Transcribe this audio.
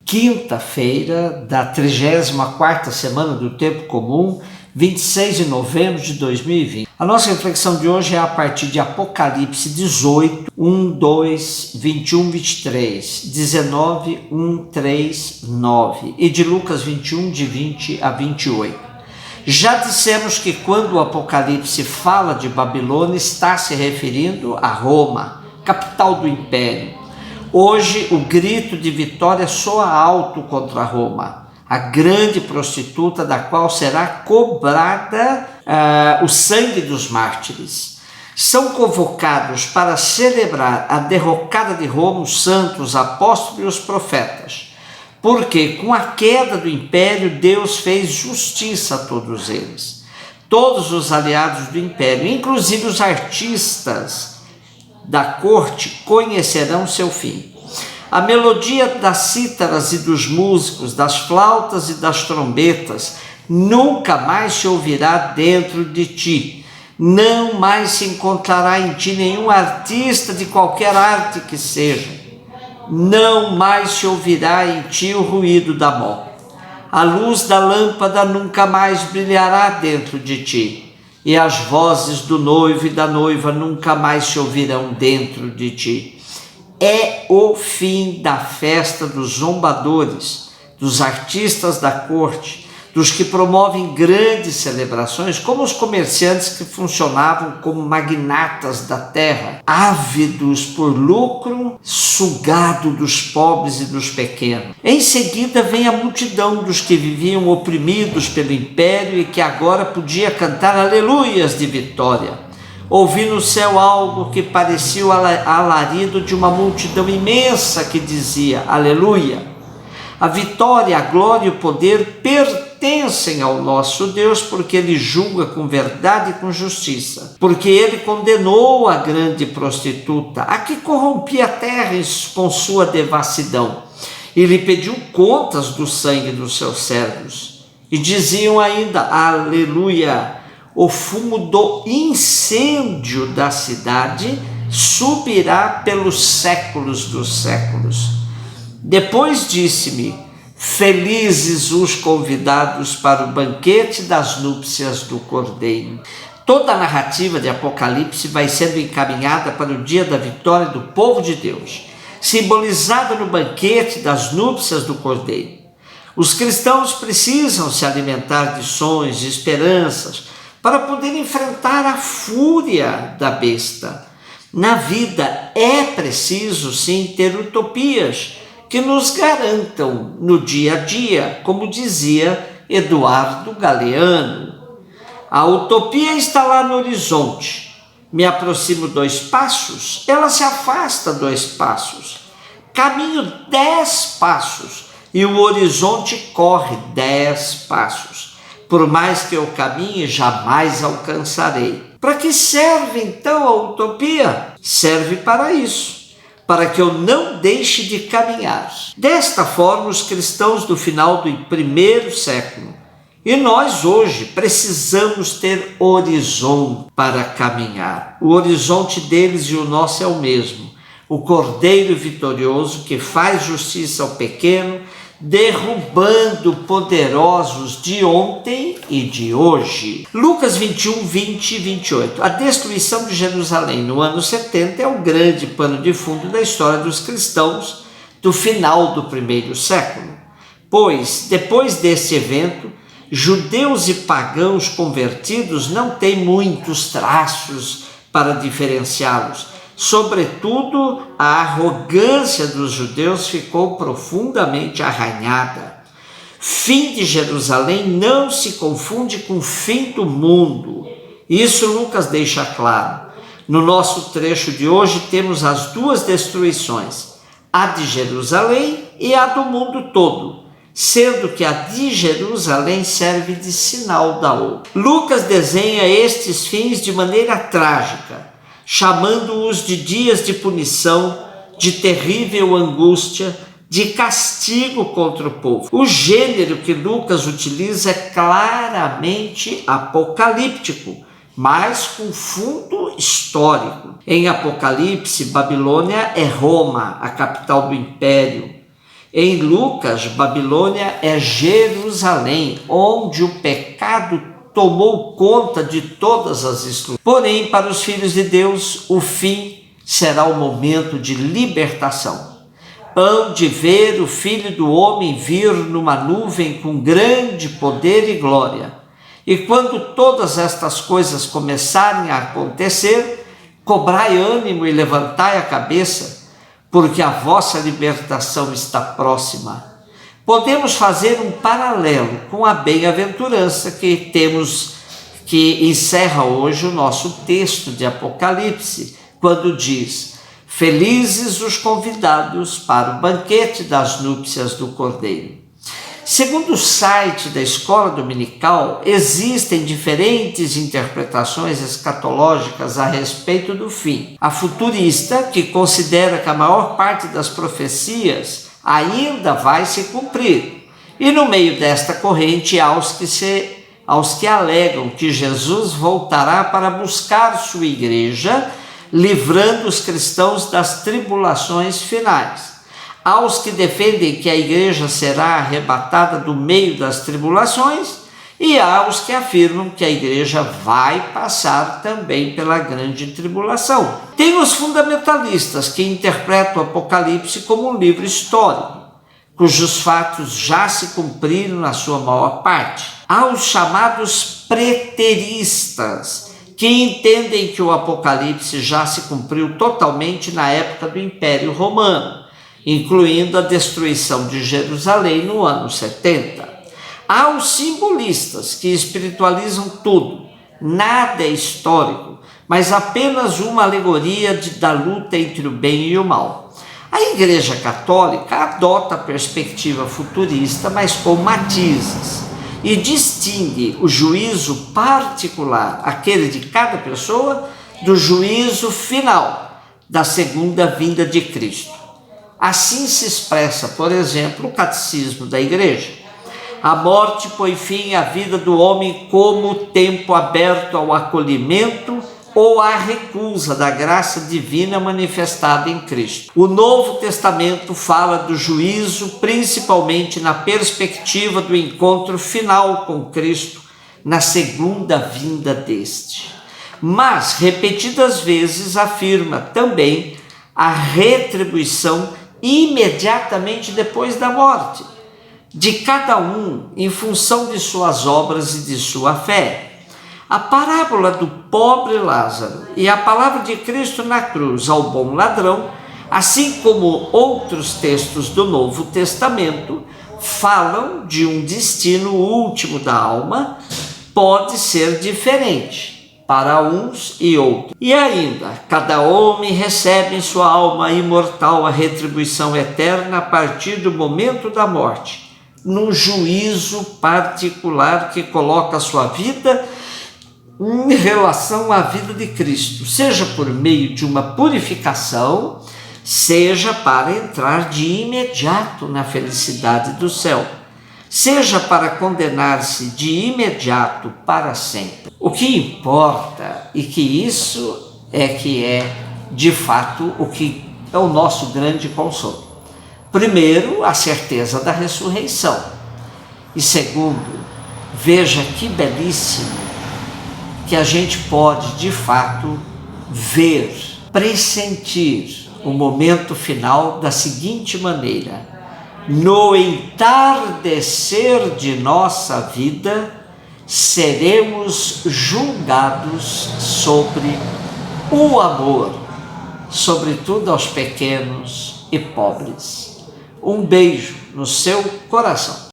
quinta-feira da 34ª semana do Tempo Comum, 26 de novembro de 2020. A nossa reflexão de hoje é a partir de Apocalipse 18, 1, 2, 21, 23, 19, 1, 3, 9 e de Lucas 21, de 20 a 28. Já dissemos que quando o Apocalipse fala de Babilônia, está se referindo a Roma, capital do império. Hoje o grito de vitória soa alto contra Roma, a grande prostituta da qual será cobrada o sangue dos mártires. São convocados para celebrar a derrocada de Roma os santos, apóstolos e os profetas, porque com a queda do império Deus fez justiça a todos eles. Todos os aliados do império, inclusive os artistas da corte, conhecerão seu fim. A melodia das cítaras e dos músicos, das flautas e das trombetas, nunca mais se ouvirá dentro de ti. Não mais se encontrará em ti nenhum artista de qualquer arte que seja. Não mais se ouvirá em ti o ruído da mó. A luz da lâmpada nunca mais brilhará dentro de ti. E as vozes do noivo e da noiva nunca mais se ouvirão dentro de ti. É o fim da festa dos zombadores, dos artistas da corte, dos que promovem grandes celebrações, como os comerciantes que funcionavam como magnatas da terra, ávidos por lucro, sugado dos pobres e dos pequenos. Em seguida vem a multidão dos que viviam oprimidos pelo império e que agora podia cantar aleluias de vitória. Ouvi no céu algo que parecia o alarido de uma multidão imensa que dizia aleluia. A vitória, a glória e o poder pertencem ao nosso Deus, porque Ele julga com verdade e com justiça. Porque Ele condenou a grande prostituta, a que corrompia a terra com sua devassidão, e lhe pediu contas do sangue dos seus servos. E diziam ainda, aleluia, o fumo do incêndio da cidade subirá pelos séculos dos séculos. Depois disse-me, felizes os convidados para o banquete das núpcias do Cordeiro. Toda a narrativa de Apocalipse vai sendo encaminhada para o dia da vitória do povo de Deus, simbolizada no banquete das núpcias do Cordeiro. Os cristãos precisam se alimentar de sonhos, de esperanças, para poder enfrentar a fúria da besta. Na vida é preciso sim ter utopias que nos garantam no dia a dia, como dizia Eduardo Galeano. A utopia está lá no horizonte. Me aproximo 2 passos, ela se afasta 2 passos. Caminho 10 passos e o horizonte corre 10 passos. Por mais que eu caminhe, jamais alcançarei. Para que serve então a utopia? Serve para isso, para que eu não deixe de caminhar. Desta forma, os cristãos do final do primeiro século e nós hoje precisamos ter horizonte para caminhar. O horizonte deles e o nosso é o mesmo. O Cordeiro vitorioso que faz justiça ao pequeno, derrubando poderosos de ontem e de hoje. Lucas 21, 20 e 28. A destruição de Jerusalém no ano 70 é o grande pano de fundo da história dos cristãos do final do primeiro século. Pois, depois desse evento, judeus e pagãos convertidos não têm muitos traços para diferenciá-los. Sobretudo, a arrogância dos judeus ficou profundamente arranhada. Fim de Jerusalém não se confunde com o fim do mundo. Isso Lucas deixa claro. No nosso trecho de hoje temos as 2 destruições, a de Jerusalém e a do mundo todo, sendo que a de Jerusalém serve de sinal da outra. Lucas desenha estes fins de maneira trágica, chamando-os de dias de punição, de terrível angústia, de castigo contra o povo. O gênero que Lucas utiliza é claramente apocalíptico, mas com fundo histórico. Em Apocalipse, Babilônia é Roma, a capital do império. Em Lucas, Babilônia é Jerusalém, onde o pecado tomou conta de todas as estruturas. Porém, para os filhos de Deus, o fim será o momento de libertação. Hão de ver o Filho do Homem vir numa nuvem com grande poder e glória. E quando todas estas coisas começarem a acontecer, cobrai ânimo e levantai a cabeça, porque a vossa libertação está próxima. Podemos fazer um paralelo com a bem-aventurança que temos, que encerra hoje o nosso texto de Apocalipse, quando diz: felizes os convidados para o banquete das núpcias do Cordeiro. Segundo o site da Escola Dominical, existem diferentes interpretações escatológicas a respeito do fim. A futurista, que considera que a maior parte das profecias ainda vai se cumprir. E no meio desta corrente há aos que alegam que Jesus voltará para buscar sua igreja, livrando os cristãos das tribulações finais. Há os que defendem que a igreja será arrebatada do meio das tribulações, e há os que afirmam que a igreja vai passar também pela grande tribulação. Tem os fundamentalistas que interpretam o Apocalipse como um livro histórico, cujos fatos já se cumpriram na sua maior parte. Há os chamados preteristas, que entendem que o Apocalipse já se cumpriu totalmente na época do Império Romano, incluindo a destruição de Jerusalém no ano 70. Há os simbolistas que espiritualizam tudo, nada é histórico, mas apenas uma alegoria da luta entre o bem e o mal. A Igreja Católica adota a perspectiva futurista, mas com matizes, e distingue o juízo particular, aquele de cada pessoa, do juízo final, da segunda vinda de Cristo. Assim se expressa, por exemplo, o Catecismo da Igreja. A morte põe fim à vida do homem como tempo aberto ao acolhimento ou à recusa da graça divina manifestada em Cristo. O Novo Testamento fala do juízo principalmente na perspectiva do encontro final com Cristo na segunda vinda deste. Mas, repetidas vezes, afirma também a retribuição imediatamente depois da morte de cada um em função de suas obras e de sua fé. A parábola do pobre Lázaro e a palavra de Cristo na cruz ao bom ladrão, assim como outros textos do Novo Testamento, falam de um destino último da alma, pode ser diferente para uns e outros. E ainda, cada homem recebe em sua alma imortal a retribuição eterna a partir do momento da morte, num juízo particular que coloca a sua vida em relação à vida de Cristo, seja por meio de uma purificação, seja para entrar de imediato na felicidade do céu, seja para condenar-se de imediato para sempre. O que importa, e que isso é que é de fato o que é o nosso grande consolo. Primeiro, a certeza da ressurreição. E segundo, veja que belíssimo que a gente pode, de fato, ver, pressentir o momento final da seguinte maneira: no entardecer de nossa vida, seremos julgados sobre o amor, sobretudo aos pequenos e pobres. Um beijo no seu coração.